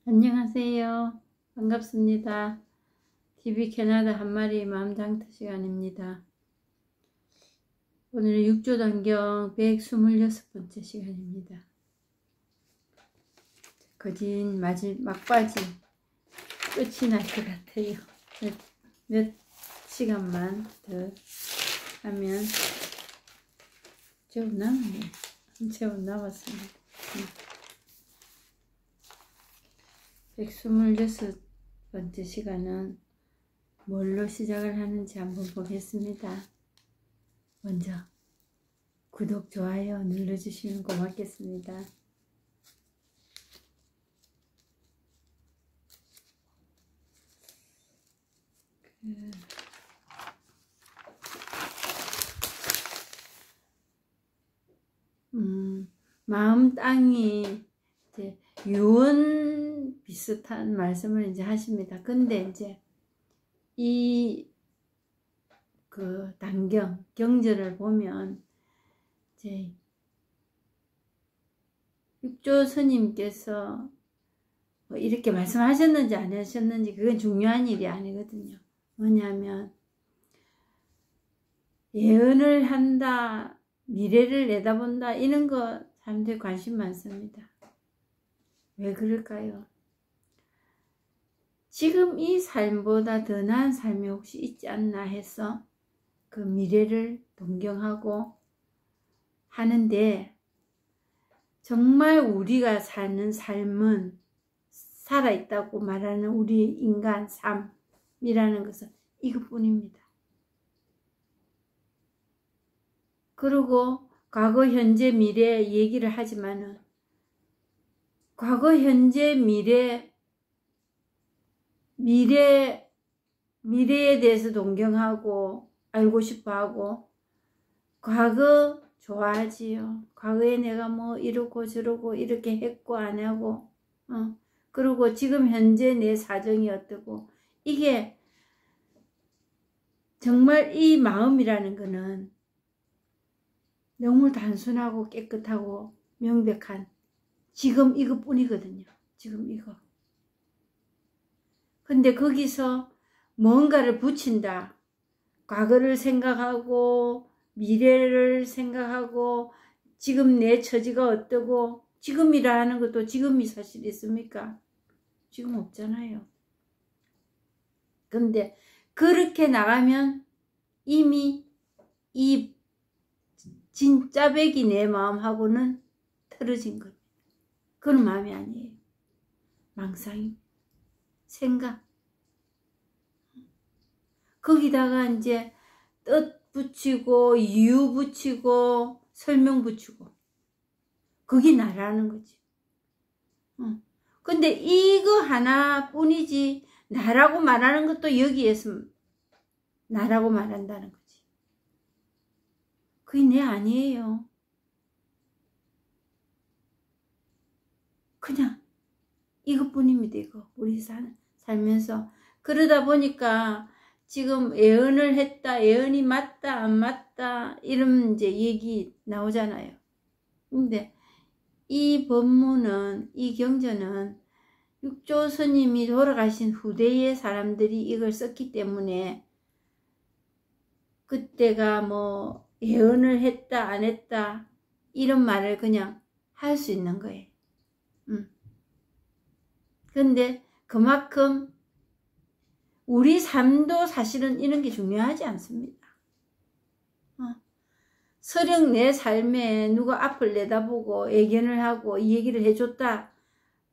안녕하세요. 반갑습니다. TV 캐나다 한마리 마음장터 시간입니다. 오늘은 6조 단경 126번째 시간입니다. 거진 막바지 끝이 날 것 같아요. 몇 시간만 더 하면 조금 남았네요. 조금 남았습니다. 126번째 시간은 뭘로 시작을 하는지 한번 보겠습니다. 먼저 구독, 좋아요 눌러주시면 고맙겠습니다. 마음 땅이 이제 유언 비슷한 말씀을 이제 하십니다. 근데 이제 단경 경전을 보면 이제 육조 스님께서 뭐 이렇게 말씀하셨는지 안 하셨는지 그건 중요한 일이 아니거든요. 뭐냐면 예언을 한다, 미래를 내다본다, 이런 거 사람들이 관심 많습니다. 왜 그럴까요? 지금 이 삶보다 더 나은 삶이 혹시 있지 않나 해서 그 미래를 동경하고 하는데, 정말 우리가 사는 삶은 살아있다고 말하는 우리 인간 삶이라는 것은 이것뿐입니다. 그리고 과거, 현재, 미래 얘기를 하지만은 과거, 현재, 미래에 대해서 동경하고 알고 싶어 하고, 과거 좋아하지요. 과거에 내가 뭐 이러고 저러고 이렇게 했고 안 하고, 그리고 지금 현재 내 사정이 어떠고, 이게 정말 이 마음이라는 거는 너무 단순하고 깨끗하고 명백한 지금 이것뿐이거든요. 지금 이거. 근데 거기서 뭔가를 붙인다. 과거를 생각하고 미래를 생각하고 지금 내 처지가 어떠고, 지금이라는 것도 지금이 사실 있습니까? 지금 없잖아요. 근데 그렇게 나가면 이미 이 진짜배기 내 마음하고는 틀어진 겁니다. 그런 마음이 아니에요. 망상입니다. 생각. 거기다가 이제 뜻 붙이고 이유 붙이고 설명 붙이고, 그게 나라는 거지. 근데 이거 하나뿐이지, 나라고 말하는 것도 여기에서 나라고 말한다는 거지. 그게 내 아니에요. 그냥 이것뿐입니다. 이거 우리 살면서. 그러다 보니까 지금 예언을 했다, 예언이 맞다 안 맞다 이런 이제 얘기 나오잖아요. 근데 이 법문은, 이 경전은 육조 스님이 돌아가신 후대의 사람들이 이걸 썼기 때문에 그때가 뭐 예언을 했다 안 했다 이런 말을 그냥 할 수 있는 거예요. 근데 그만큼 우리 삶도 사실은 이런 게 중요하지 않습니다. 설령 내 삶에 누가 앞을 내다보고 예견을 하고 이 얘기를 해줬다,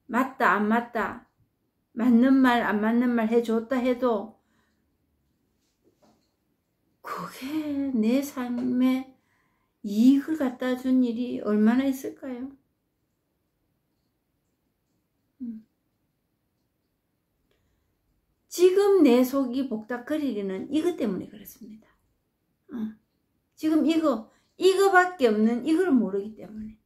맞다 안 맞다, 맞는 말 안 맞는 말 해줬다 해도 그게 내 삶에 이익을 갖다 준 일이 얼마나 있을까요? 지금 내 속이 복닥거리기는 이것 때문에 그렇습니다. 지금 이거밖에 없는 이걸 모르기 때문에.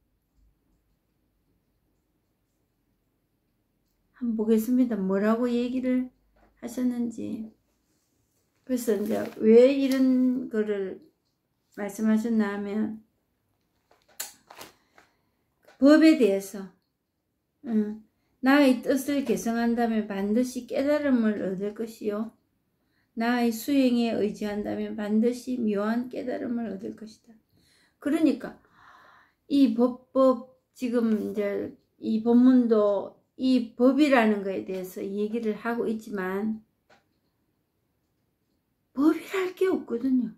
한번 보겠습니다. 뭐라고 얘기를 하셨는지. 그래서 이제 왜 이런 거를 말씀하셨나 하면, 법에 대해서 나의 뜻을 개성한다면 반드시 깨달음을 얻을 것이요. 나의 수행에 의지한다면 반드시 묘한 깨달음을 얻을 것이다. 그러니까 이 지금 이제 이 본문도 이 법이라는 거에 대해서 얘기를 하고 있지만 법이랄 게 없거든요.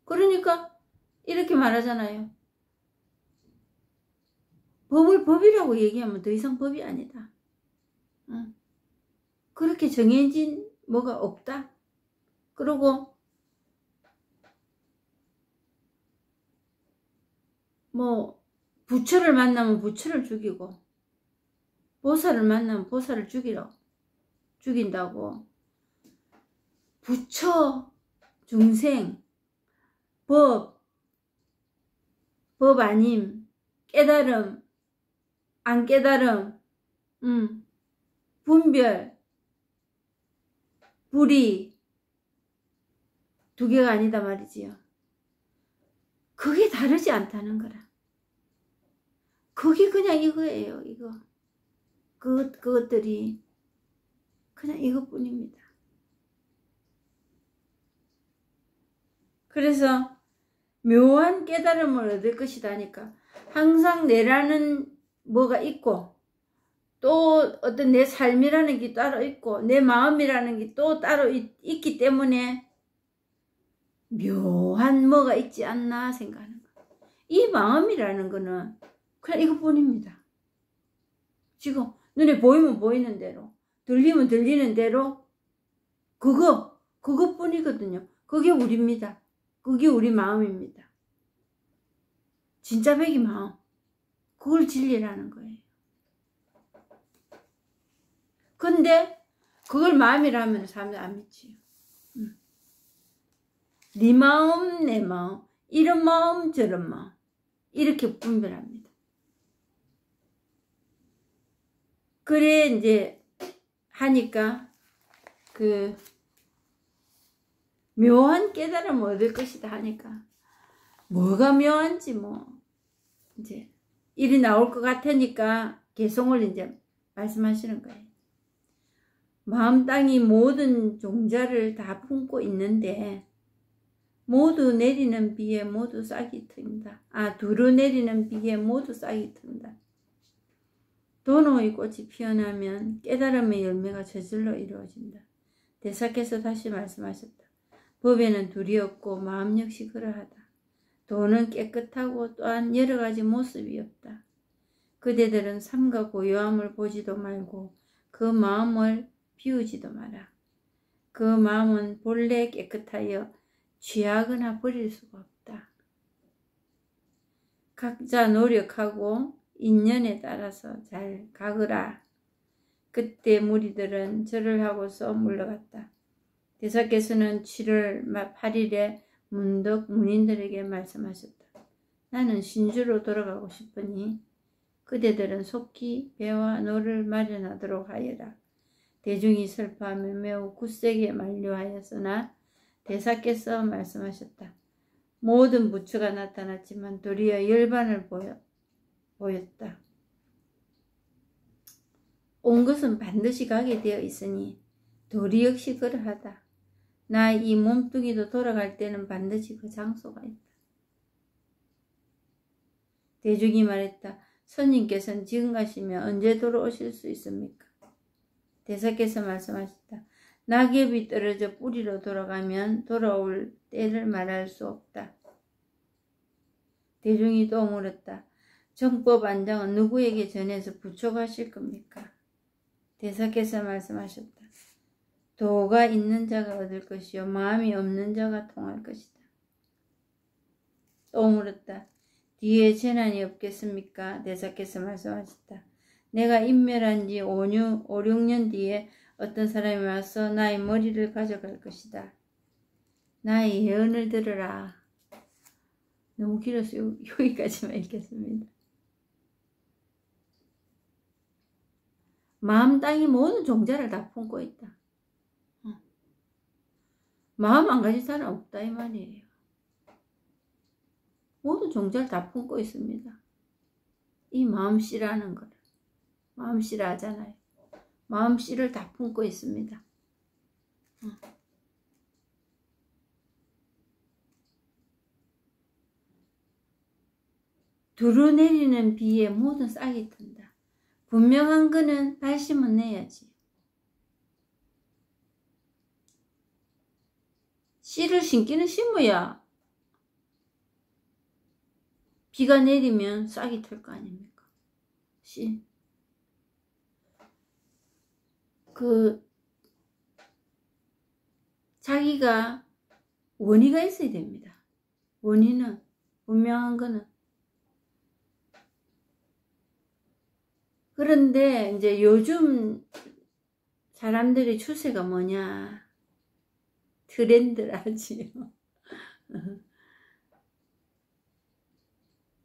그러니까 이렇게 말하잖아요. 법을 법이라고 얘기하면 더 이상 법이 아니다. 그렇게 정해진 뭐가 없다. 그리고 뭐 부처를 만나면 부처를 죽이고 보살을 만나면 보살을 죽인다고. 부처, 중생, 법 아님, 깨달음, 안 깨달음, 분별, 불이 두 개가 아니다 말이지요. 그게 다르지 않다는 거라. 그게 그냥 이거예요. 이거. 그것들이 그냥 이것뿐입니다. 그래서 묘한 깨달음을 얻을 것이다니까. 항상 내라는 뭐가 있고 또 어떤 내 삶이라는 게 따로 있고 내 마음이라는 게 또 따로 있기 때문에 묘한 뭐가 있지 않나 생각하는 거예요. 이 마음이라는 거는 그냥 이것뿐입니다. 지금 눈에 보이면 보이는 대로, 들리면 들리는 대로 그것뿐이거든요. 그게 우리입니다. 그게 우리 마음입니다. 진짜 백이 마음. 그걸 진리라는 거예요. 근데 그걸 마음이라면 사람들 안 믿지요. 네 마음, 내 마음, 이런 마음, 저런 마음 이렇게 분별합니다. 그래 이제 하니까 그 묘한 깨달음을 얻을 것이다 하니까 뭐가 묘한지 뭐 이제 일이 나올 것 같으니까 개성을 이제 말씀하시는 거예요. 마음 땅이 모든 종자를 다 품고 있는데 모두 내리는 비에 모두 싹이 튼다. 두루 내리는 비에 모두 싹이 튼다. 도노의 꽃이 피어나면 깨달음의 열매가 저절로 이루어진다. 대사께서 다시 말씀하셨다. 법에는 둘이 없고 마음 역시 그러하다. 도는 깨끗하고 또한 여러 가지 모습이 없다. 그대들은 삶과 고요함을 보지도 말고 그 마음을 비우지도 마라. 그 마음은 본래 깨끗하여 취하거나 버릴 수가 없다. 각자 노력하고 인연에 따라서 잘 가거라. 그때 무리들은 절을 하고서 물러갔다. 대사께서는 7월 8일에 문득 문인들에게 말씀하셨다. 나는 신주로 돌아가고 싶으니 그대들은 속히 배와 노를 마련하도록 하여라. 대중이 슬퍼하며 매우 굳세게 만류하였으나 대사께서 말씀하셨다. 모든 부처가 나타났지만 도리어 열반을 보였다. 온 것은 반드시 가게 되어 있으니 도리 역시 그러하다. 나 이 몸뚱이도 돌아갈 때는 반드시 그 장소가 있다. 대중이 말했다. 스님께서는 지금 가시면 언제 돌아오실 수 있습니까? 대사께서 말씀하셨다. 낙엽이 떨어져 뿌리로 돌아가면 돌아올 때를 말할 수 없다. 대중이 또 물었다. 정법 안장은 누구에게 전해서 부촉하실 겁니까? 대사께서 말씀하셨다. 도가 있는 자가 얻을 것이요 마음이 없는 자가 통할 것이다. 또 물었다. 뒤에 재난이 없겠습니까? 대사께서 말씀하셨다. 내가 인멸한 지 5, 6년 뒤에 어떤 사람이 와서 나의 머리를 가져갈 것이다. 나의 예언을 들으라. 너무 길어서 여기까지만 읽겠습니다. 마음 땅이 모든 종자를 다 품고 있다. 마음 안 가진 사람 없다 이 말이에요. 모든 종자를 다 품고 있습니다. 이 마음씨라는 거를. 마음씨라 하잖아요. 마음씨를 다 품고 있습니다. 두루 내리는 비에 모든 싹이 튼다. 분명한 거는 발심은 내야지. 씨를 심기는 심어야 비가 내리면 싹이 틀 거 아닙니까? 씨. 자기가 원의가 있어야 됩니다. 원의는, 분명한 거는. 그런데 이제 요즘 사람들의 추세가 뭐냐? 트렌드라지요.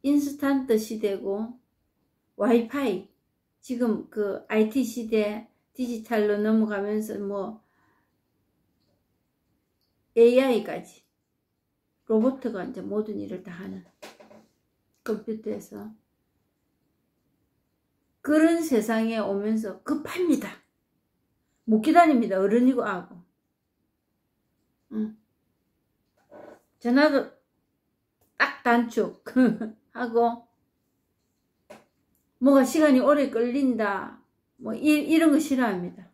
인스턴트 시대고 와이파이, 지금 그 IT 시대 디지털로 넘어가면서 뭐 AI까지 로봇가 이제 모든 일을 다 하는 컴퓨터에서 그런 세상에 오면서 급합니다. 못 기다립니다. 어른이고 아고. 전화도 딱 단축 하고 뭐가 시간이 오래 걸린다 뭐 이런 거 싫어합니다.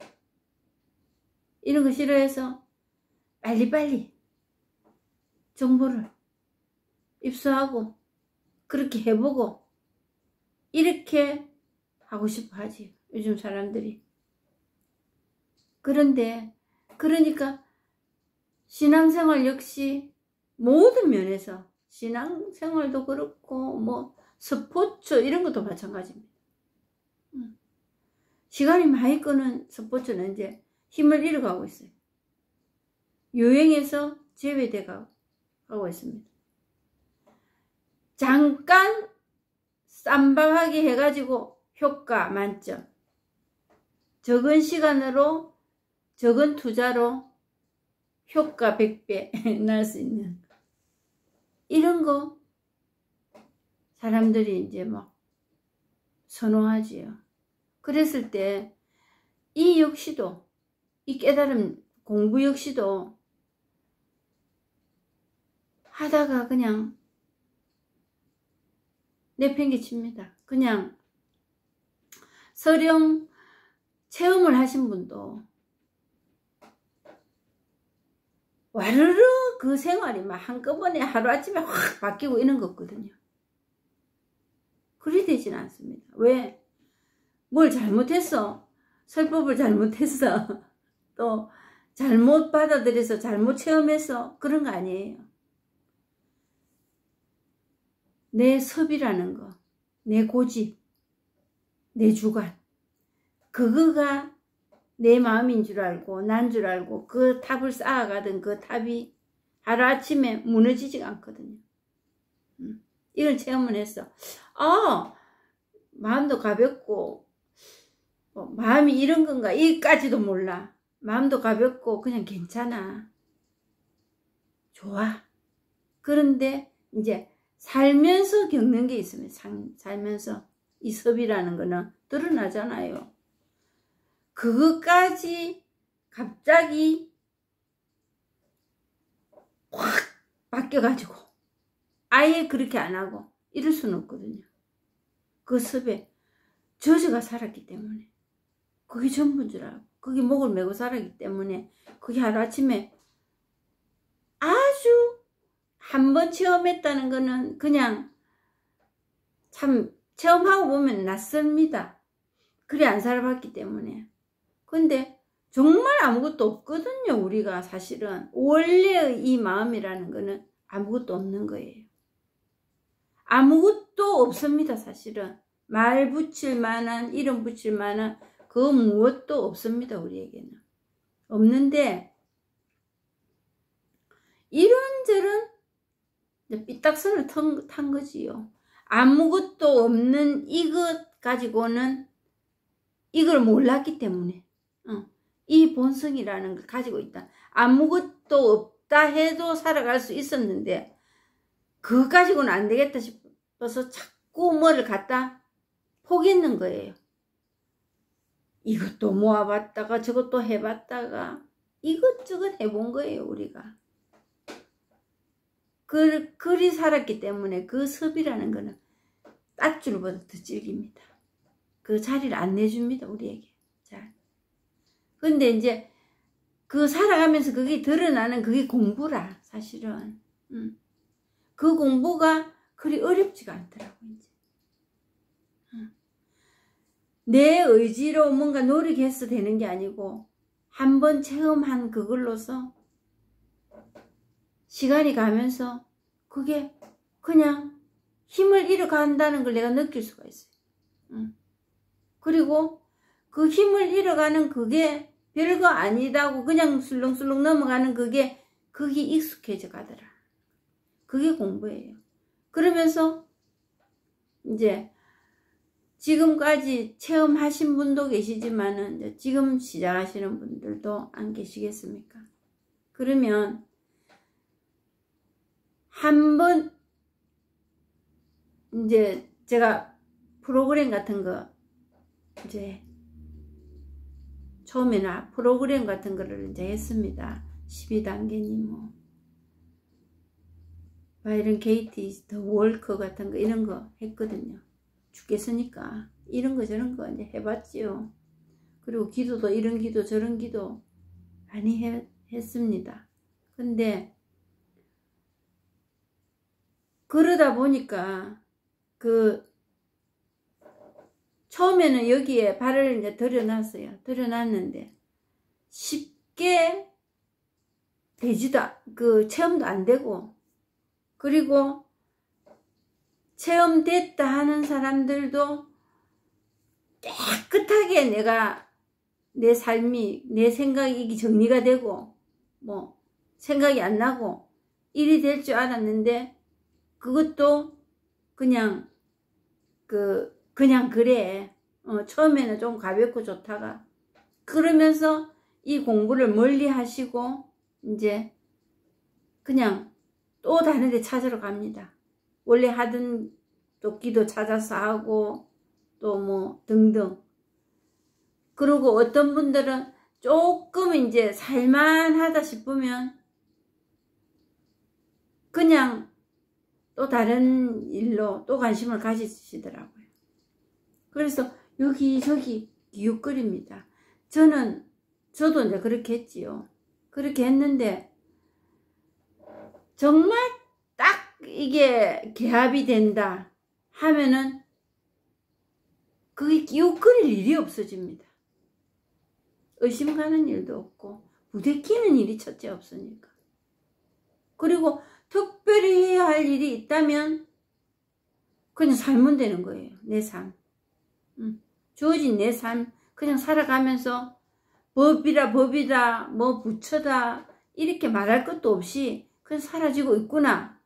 이런 거 싫어해서 빨리빨리 정보를 입수하고 그렇게 해보고 이렇게 하고 싶어 하지 요즘 사람들이. 그런데 그러니까 신앙생활 역시 모든 면에서 신앙생활도 그렇고 뭐 스포츠 이런 것도 마찬가지입니다. 시간이 많이 끄는 스포츠는 이제 힘을 잃어가고 있어요. 유행에서 제외돼 가고 있습니다. 잠깐 쌈박하게 해가지고 효과 만점, 적은 시간으로 적은 투자로 효과 100배 날 수 있는 이런 거 사람들이 이제 막 선호하지요. 그랬을 때 이 역시도, 이 깨달음 공부 역시도 하다가 그냥 내팽개칩니다. 그냥 서령 체험을 하신 분도 와르르 그 생활이 막 한꺼번에 하루아침에 확 바뀌고 이런 거거든요. 그리 되진 않습니다. 왜? 뭘 잘못했어? 설법을 잘못했어? 또 잘못 받아들여서 잘못 체험해서 그런 거 아니에요. 내 섭이라는 거, 내 고집, 내 주관, 그거가 내 마음인 줄 알고 난 줄 알고 그 탑을 쌓아가던 그 탑이 하루아침에 무너지지가 않거든요. 이걸 체험을 했어. 마음도 가볍고 마음이 이런 건가 이까지도 몰라. 마음도 가볍고 그냥 괜찮아. 좋아. 그런데 이제 살면서 겪는 게 있습니다. 살면서 이 섭이라는 거는 드러나잖아요. 그것까지 갑자기 확 바뀌어가지고 아예 그렇게 안 하고 이럴 수는 없거든요. 그 섭에 저주가 살았기 때문에 그게 전부인 줄 알고 그게 목을 메고 살았기 때문에 그게 하루아침에 아주 한 번 체험했다는 거는 그냥 참 체험하고 보면 낯섭니다. 그래 안 살아봤기 때문에. 근데 정말 아무것도 없거든요. 우리가 사실은 원래의 이 마음이라는 거는 아무것도 없는 거예요. 아무것도 없습니다. 사실은 말 붙일 만한 이름 붙일 만한 그 무엇도 없습니다. 우리에게는 없는데 이런저런 삐딱선을 탄 거지요. 아무것도 없는 이것 가지고는 이걸 몰랐기 때문에 이 본성이라는 걸 가지고 있다. 아무것도 없다 해도 살아갈 수 있었는데 그거 가지고는 안 되겠다 싶어서 자꾸 뭐를 갖다 포기했는 거예요. 이것도 모아봤다가 저것도 해봤다가 이것저것 해본 거예요, 우리가. 그리 살았기 때문에 그 섭이라는 거는 땄줄보다 더 질깁니다. 그 자리를 안 내줍니다, 우리에게. 자, 근데 이제 그 살아가면서 그게 드러나는 그게 공부라, 사실은. 그 공부가 그리 어렵지가 않더라고, 이제. 내 의지로 뭔가 노력해서 되는 게 아니고, 한번 체험한 그걸로서 시간이 가면서 그게 그냥 힘을 잃어간다는 걸 내가 느낄 수가 있어요. 그리고 그 힘을 잃어가는 그게 별거 아니다고 그냥 술렁술렁 넘어가는 그게 익숙해져 가더라. 그게 공부예요. 그러면서 이제 지금까지 체험하신 분도 계시지만은 이제 지금 시작하시는 분들도 안 계시겠습니까? 그러면 한번 이제 제가 프로그램 같은 거 이제 처음에는 프로그램 같은 거를 이제 했습니다. 12단계니 뭐 바이런 게이트 더 월커 같은 거 이런 거 했거든요. 죽겠으니까 이런 거 저런 거 이제 해봤지요. 그리고 기도도 이런 기도 저런 기도 많이 했습니다. 근데 그러다 보니까 처음에는 여기에 발을 이제 들여놨어요. 들여놨는데 쉽게 되지도 체험도 안 되고, 그리고 체험됐다 하는 사람들도 깨끗하게 내 삶이 내 생각이 이게 정리가 되고 뭐 생각이 안 나고 일이 될 줄 알았는데 그것도 그냥 그래. 처음에는 좀 가볍고 좋다가 그러면서 이 공부를 멀리 하시고 이제 그냥 또 다른 데 찾으러 갑니다. 원래 하던 또 기도 찾아서 하고 또 뭐 등등. 그리고 어떤 분들은 조금 이제 살만하다 싶으면 그냥 또 다른 일로 또 관심을 가지시더라고요. 그래서 여기저기 기웃거립니다. 저도 이제 그렇게 했지요. 그렇게 했는데 정말 딱 이게 개합이 된다 하면은 그게 기웃거릴 일이 없어집니다. 의심 가는 일도 없고 부대끼는 일이 첫째 없으니까. 그리고 특별히 해야 할 일이 있다면 그냥 살면 되는 거예요. 내 삶. 주어진 내 삶 그냥 살아가면서 법이라 뭐 부처다 이렇게 말할 것도 없이 그냥 사라지고 있구나.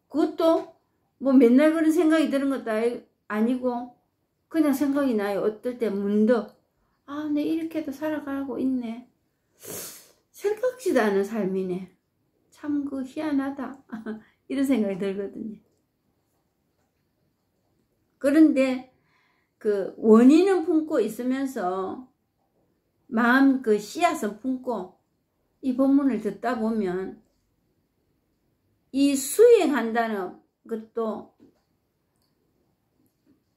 그것도 뭐 맨날 그런 생각이 드는 것도 아니고 그냥 생각이 나요. 어떨 때 문득 내 이렇게도 살아가고 있네. 생각지도 않은 삶이네. 참 희한하다. 이런 생각이 들거든요. 그런데 원인은 품고 있으면서 마음 씨앗은 품고 이 본문을 듣다 보면 이 수행한다는 것도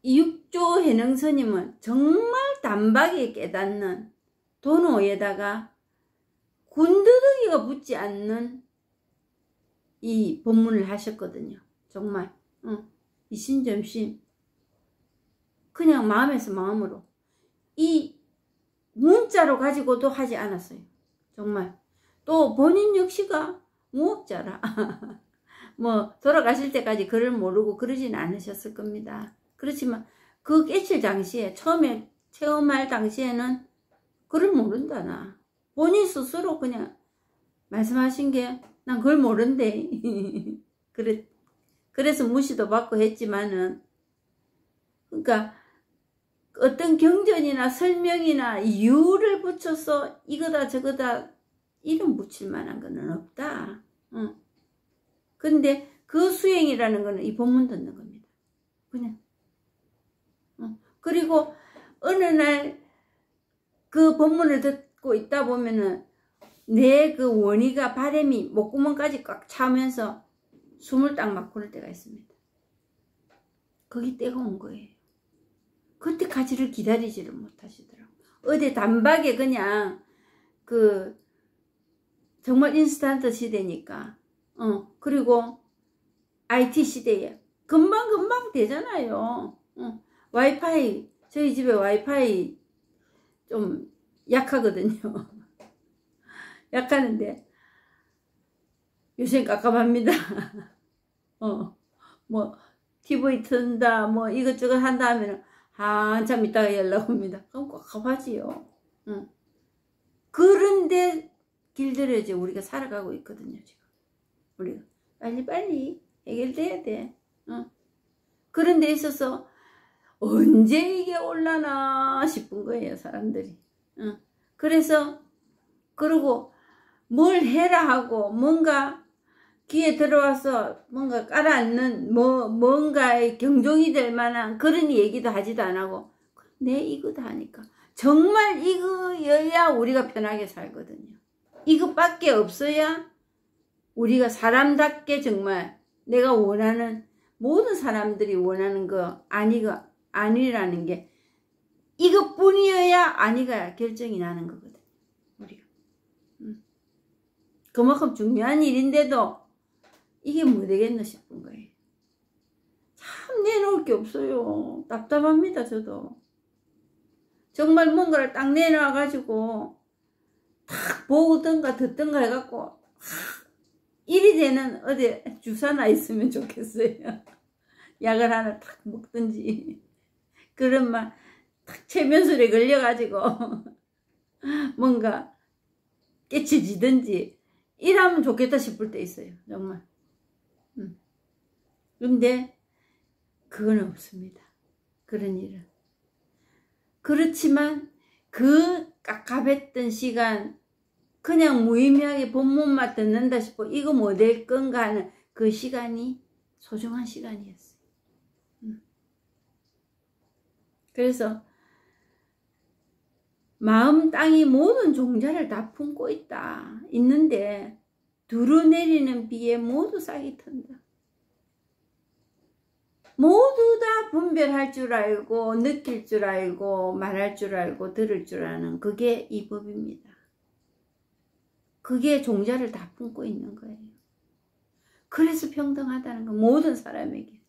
이 육조 해능스님은 정말 단박에 깨닫는 도노에다가 군더더기가 붙지 않는 이 본문을 하셨거든요. 정말 이심점심 그냥 마음에서 마음으로 이 문자로 가지고도 하지 않았어요. 정말. 또 본인 역시가 무업자라 뭐 돌아가실 때까지 글을 모르고 그러진 않으셨을 겁니다. 그렇지만 그 깨칠 당시에 처음에 체험할 당시에는 글을 모른다. 나 본인 스스로 그냥 말씀하신 게 난 그걸 모른대. 그래서 무시도 받고 했지만은 그러니까 어떤 경전이나 설명이나 이유를 붙여서 이거다 저거다 이름 붙일 만한 거는 없다. 근데 그 수행이라는 거는 이 본문 듣는 겁니다. 그냥 그리고 어느 날 그 본문을 듣고 있다 보면은 내 그 원의가 바람이 목구멍까지 꽉 차면서 숨을 딱 막 고를 때가 있습니다. 거기 때가 온 거예요. 그때까지를 기다리지를 못하시더라고요. 어디 단박에 그냥 그 정말 인스턴트 시대니까 그리고 IT 시대에 금방 되잖아요. 와이파이 저희 집에 와이파이 좀 약하거든요. 약하는데 요새 깝깝합니다. 뭐 TV 튼다 뭐 이것저것 한다 하면은 한참 있다가 연락 옵니다. 그럼 깝깝하지요. 그런데 길들여져 우리가 살아가고 있거든요. 지금 우리가 빨리 해결돼야 돼. 그런 데 있어서 언제 이게 올라나 싶은 거예요, 사람들이. 그래서 그러고 뭘 해라 하고 뭔가 귀에 들어와서 뭔가 깔아앉는 뭔가의 경종이 될 만한 그런 얘기도 하지도 안 하고 내 이거다 하니까 정말 이거여야 우리가 편하게 살거든요. 이것밖에 없어야 우리가 사람답게 정말 내가 원하는 모든 사람들이 원하는 거 아니라는 게 이것뿐이어야 아니가 결정이 나는 거거든요. 우리가 그만큼 중요한 일인데도 이게 뭐 되겠나 싶은 거예요. 참 내놓을 게 없어요. 답답합니다. 저도 정말 뭔가를 딱 내놔 가지고 탁 보든가 듣든가 해갖고 일이 되는 어디 주사나 있으면 좋겠어요. 약을 하나 탁 먹든지 그런 말 탁 최면술에 걸려가지고 뭔가 깨치지든지 이러면 좋겠다 싶을 때 있어요. 정말. 근데 그건 없습니다. 그런 일은. 그렇지만 그 깝깝했던 시간 그냥 무의미하게 본문만 듣는다 싶어 이거 뭐 될 건가 하는 그 시간이 소중한 시간이었어요. 그래서 마음 땅이 모든 종자를 다 품고 있는데 두루 내리는 비에 모두 싹이 튼다. 모두 다 분별할 줄 알고 느낄 줄 알고 말할 줄 알고 들을 줄 아는 그게 이 법입니다. 그게 종자를 다 품고 있는 거예요. 그래서 평등하다는 거 모든 사람에게.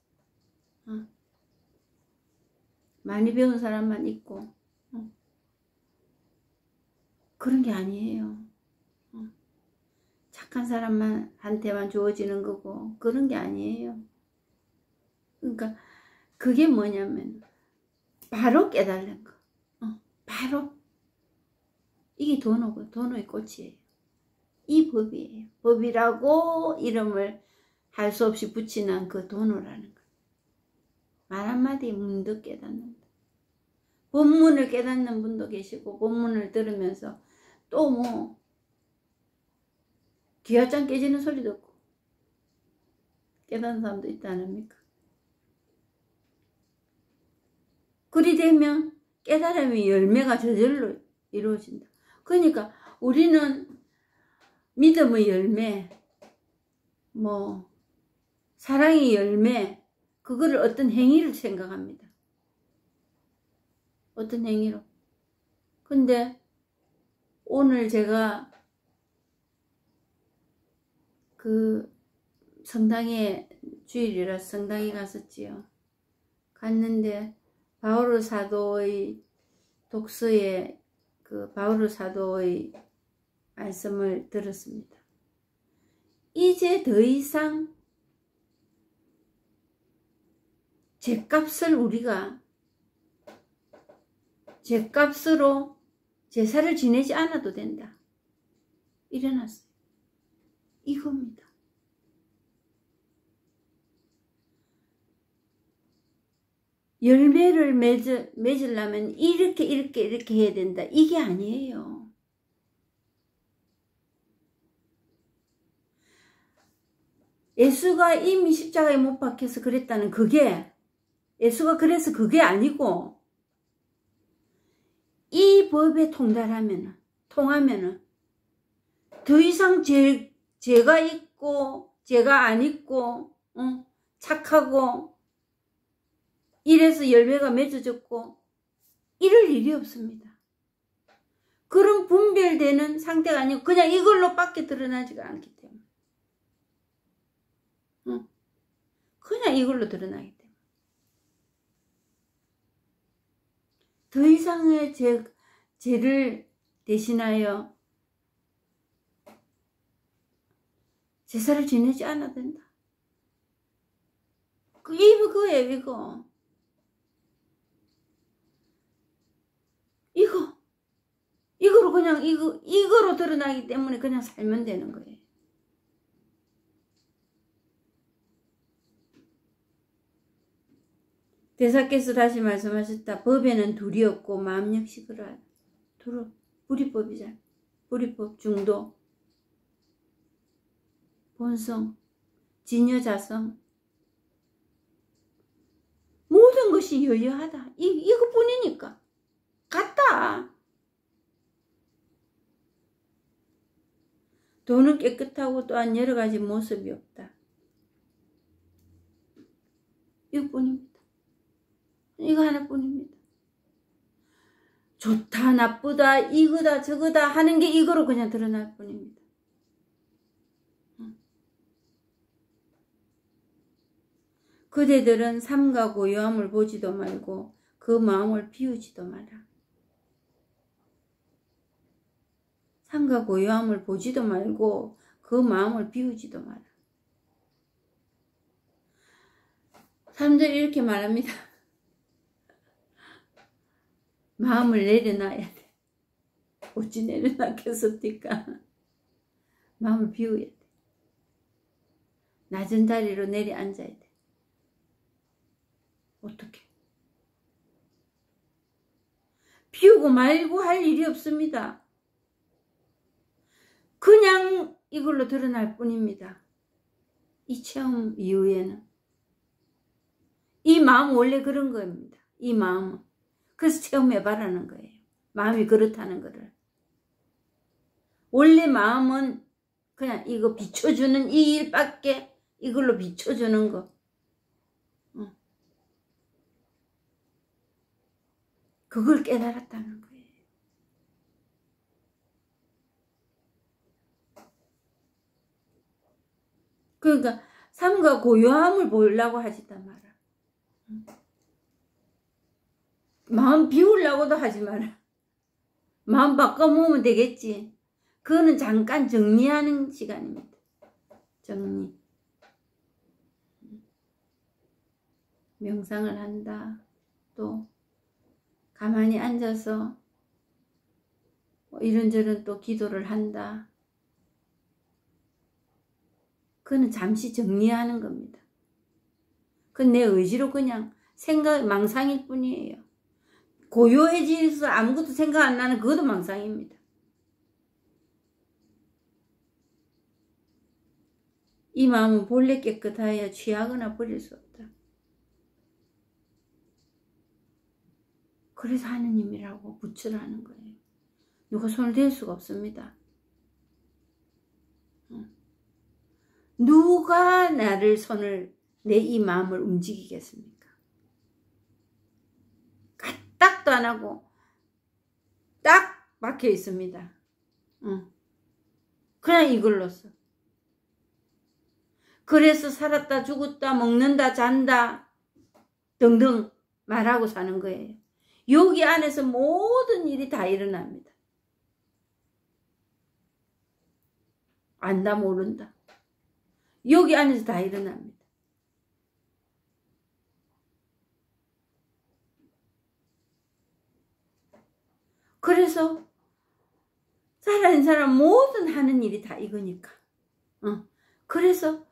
많이 배운 사람만 있고 그런 게 아니에요. 착한 사람만 한테만 주어지는 거고 그런 게 아니에요. 그러니까 그게 뭐냐면 바로 깨달는 거. 바로 이게 도노의 꽃이에요. 이 법이에요. 법이라고 이름을 할 수 없이 붙이는 그 도노라는 거. 말 한마디 문득 깨닫는다. 본문을 깨닫는 분도 계시고 본문을 들으면서 또 뭐 기와장 깨지는 소리 듣고 깨닫는 사람도 있지 않습니까? 그리 되면 깨달음의 열매가 저절로 이루어진다. 그러니까 우리는 믿음의 열매, 뭐 사랑의 열매, 그거를 어떤 행위를 생각합니다. 어떤 행위로. 근데 오늘 제가 그 성당에 주일이라 성당에 갔었지요. 갔는데 바오로 사도의 독서에 그 바오로 사도의 말씀을 들었습니다. 이제 더 이상 제값으로 제사를 지내지 않아도 된다. 일어났어요. 이겁니다. 열매를 맺으려면 이렇게 해야 된다. 이게 아니에요. 예수가 이미 십자가에 못 박혀서 그랬다는 그게 예수가 그래서 그게 아니고 이 법에 통하면은 더 이상 죄가 있고 죄가 안 있고 착하고 이래서 열매가 맺어졌고 이럴 일이 없습니다. 그런 분별되는 상태가 아니고 그냥 이걸로 밖에 드러나지가 않기 때문에 그냥 이걸로 드러나기 때문에 더 이상의 죄를 대신하여 제사를 지내지 않아도 된다. 그거예요, 이거. 이거로 그냥 이거로 드러나기 때문에 그냥 살면 되는 거예요. 대사께서 다시 말씀하셨다. 법에는 둘이 없고 마음 역시 그러하다. 둘은 불이법이잖아. 불이법, 중도, 본성, 진여자성. 모든 것이 여여하다. 이것뿐이니까. 같다. 돈은 깨끗하고 또한 여러 가지 모습이 없다. 이것뿐입니다. 이거 하나뿐입니다. 좋다, 나쁘다, 이거다, 저거다 하는 게 이거로 그냥 드러날 뿐입니다. 그대들은 삼가 고요함을 보지도 말고 그 마음을 비우지도 마라. 삼가 고요함을 보지도 말고 그 마음을 비우지도 마라. 3절 이렇게 말합니다. 마음을 내려놔야 돼. 어찌 내려놨겠습니까? 마음을 비워야 돼. 낮은 자리로 내려앉아야 돼. 어떻게? 비우고 말고 할 일이 없습니다. 그냥 이걸로 드러날 뿐입니다. 이 체험 이후에는. 이 마음 원래 그런 겁니다. 이 마음은. 그래서 체험해봐라는 거예요. 마음이 그렇다는 거를. 원래 마음은 그냥 이거 비춰주는 이 일밖에 이걸로 비춰주는 거. 그걸 깨달았다는 거예요. 그러니까 삶과 고요함을 보려고 하지도 마라. 마음 비우려고도 하지 마라. 마음 바꿔보면 되겠지. 그거는 잠깐 정리하는 시간입니다. 정리. 명상을 한다. 또 가만히 앉아서 이런저런 또 기도를 한다. 그거는 잠시 정리하는 겁니다. 그건 내 의지로 그냥 망상일 뿐이에요. 고요해지면서 아무것도 생각 안 나는 그것도 망상입니다. 이 마음은 본래 깨끗하여 취하거나 버릴 수 없다. 그래서 하느님이라고 부처를 하는 거예요. 누가 손을 댈 수가 없습니다. 누가 내 이 마음을 움직이겠습니까? 까딱도 안 하고 딱 박혀 있습니다. 그냥 이걸로써. 그래서 살았다 죽었다 먹는다 잔다 등등 말하고 사는 거예요. 여기 안에서 모든 일이 다 일어납니다. 안다 모른다. 여기 안에서 다 일어납니다. 그래서 살아있는 사람 모든 하는 일이 다 이거니까. 그래서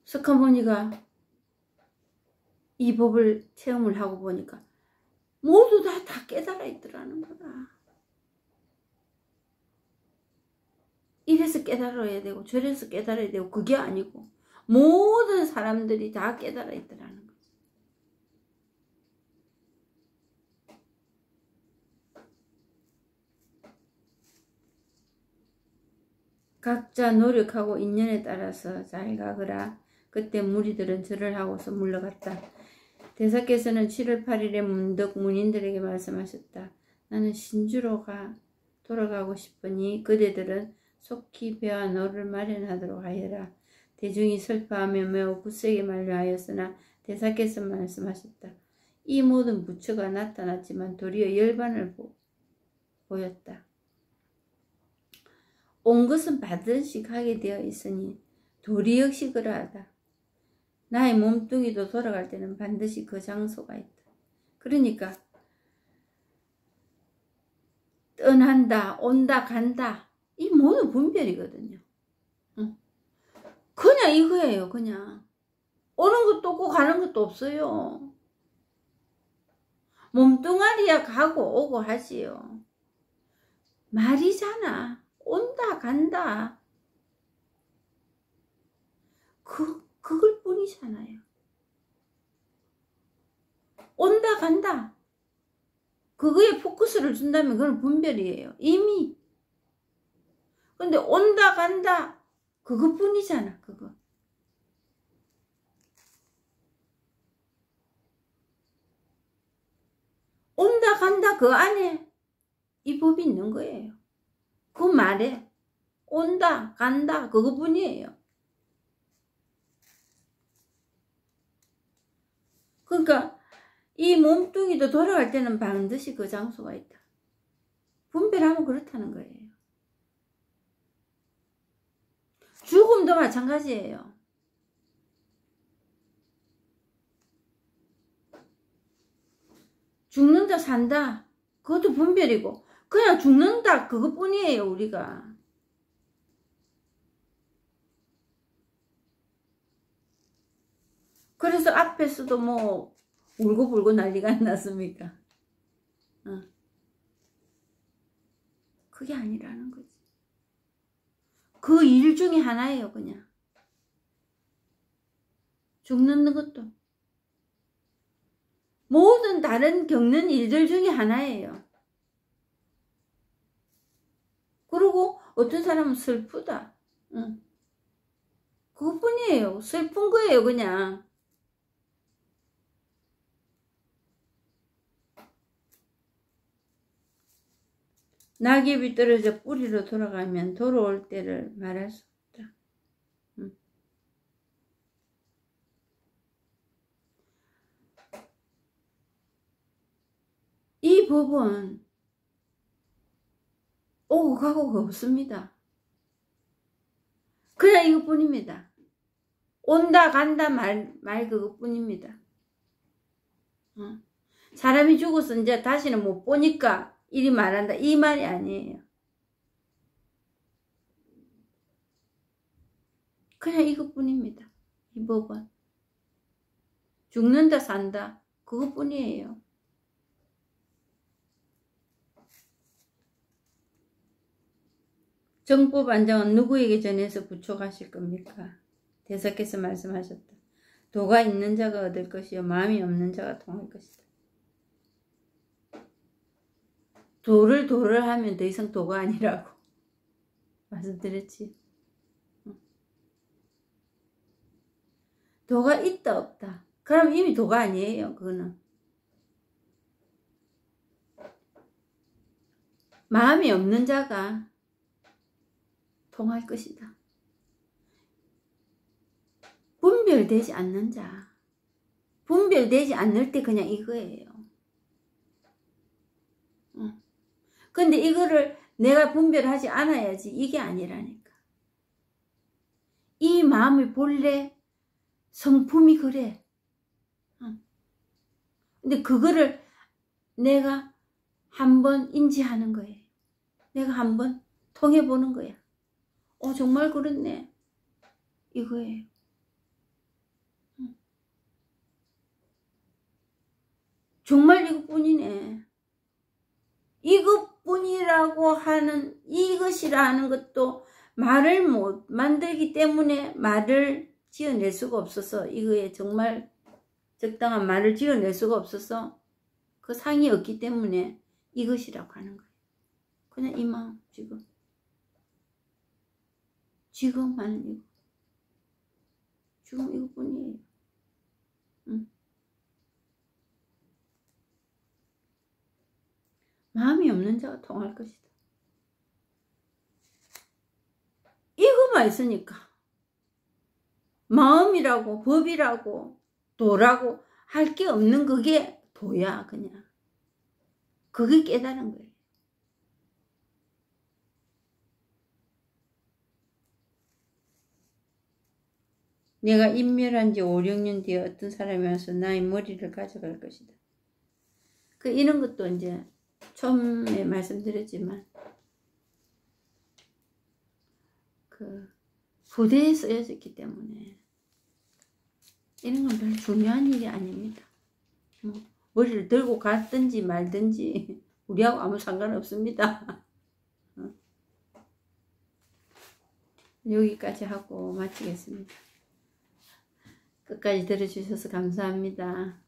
석가모니가 이 법을 체험을 하고 보니까 모두 다 깨달아 있더라는 거다. 이래서 깨달아야 되고 저래서 깨달아야 되고 그게 아니고 모든 사람들이 다 깨달아 있더라는 거죠. 각자 노력하고 인연에 따라서 잘 가거라. 그때 무리들은 절을 하고서 물러갔다. 대사께서는 7월 8일에 문득 문인들에게 말씀하셨다. 나는 신주로 돌아가고 싶으니 그대들은 속히 배와 노를 마련하도록 하여라. 대중이 슬퍼하며 매우 굳세게 만류하였으나 대사께서 말씀하셨다. 이 모든 부처가 나타났지만 도리어 열반을 보였다. 온 것은 받은씩 하게 되어 있으니 도리 역시 그러하다. 나의 몸뚱이도 돌아갈 때는 반드시 그 장소가 있다. 그러니까 떠난다, 온다, 간다 이 모두 분별이거든요. 그냥 이거예요. 그냥 오는 것도 없고 가는 것도 없어요. 몸뚱아리야 가고 오고 하지요. 말이잖아. 온다 간다. 그걸 뿐이잖아요. 온다 간다. 그거에 포커스를 준다면 그건 분별이에요. 이미. 근데 온다 간다. 그것뿐이잖아. 그거. 온다 간다 그 안에 이 법이 있는 거예요. 그 말에 온다 간다 그것뿐이에요. 그러니까 이 몸뚱이도 돌아갈 때는 반드시 그 장소가 있다. 분별하면 그렇다는 거예요. 죽음도 마찬가지예요. 죽는다 산다 그것도 분별이고 그냥 죽는다 그것뿐이에요. 우리가. 그래서 앞에서도 뭐 울고불고 난리가 안 났습니까? 그게 아니라는 거지. 그 일 중에 하나예요. 그냥 죽는 것도 모든 다른 겪는 일들 중에 하나예요. 그리고 어떤 사람은 슬프다. 그것뿐이에요. 슬픈 거예요. 그냥. 낙엽이 떨어져 뿌리로 돌아가면 돌아올 때를 말할 수 없다. 이 법은 오고 가고가 없습니다. 그냥 이것뿐입니다. 온다 간다 말 그것뿐입니다. 사람이 죽어서 이제 다시는 못 보니까 이리 말한다 이 말이 아니에요. 그냥 이것뿐입니다. 이 법은 죽는다 산다 그것뿐이에요. 정법 안장은 누구에게 전해서 부촉하실 겁니까? 대사께서 말씀하셨다. 도가 있는 자가 얻을 것이요 마음이 없는 자가 통할 것이다. 도를 하면 더 이상 도가 아니라고 말씀드렸지. 도가 있다 없다 그럼 이미 도가 아니에요. 그거는 마음이 없는 자가 통할 것이다. 분별되지 않는 자, 분별되지 않을 때 그냥 이거예요. 근데 이거를 내가 분별하지 않아야지 이게 아니라니까. 이 마음의 본래 성품이 그래. 근데 그거를 내가 한번 인지하는 거예요. 내가 한번 통해보는 거야. 정말 그렇네. 이거예요. 정말 이것뿐이네. 이것뿐이라고 하는 이것이라 하는 것도 말을 못 만들기 때문에 말을 지어낼 수가 없어서 이거에 정말 적당한 말을 지어낼 수가 없어서 그 상이 없기 때문에 이것이라고 하는 거예요. 그냥 이 마음 지금 지금 하는 이거. 지금 이것뿐이에요. 응? 마음이 없는 자가 통할 것이다. 이거만 있으니까 마음이라고 법이라고 도라고 할 게 없는 그게 도야. 그냥 그게 깨달은 거예요. 내가 인멸한 지 5, 6년 뒤에 어떤 사람이 와서 나의 머리를 가져갈 것이다. 이런 것도 이제 처음에 말씀드렸지만 후대에 쓰여졌기 때문에 이런 건 별로 중요한 일이 아닙니다. 뭐 머리를 들고 갔든지 말든지 우리하고 아무 상관없습니다. 여기까지 하고 마치겠습니다. 끝까지 들어주셔서 감사합니다.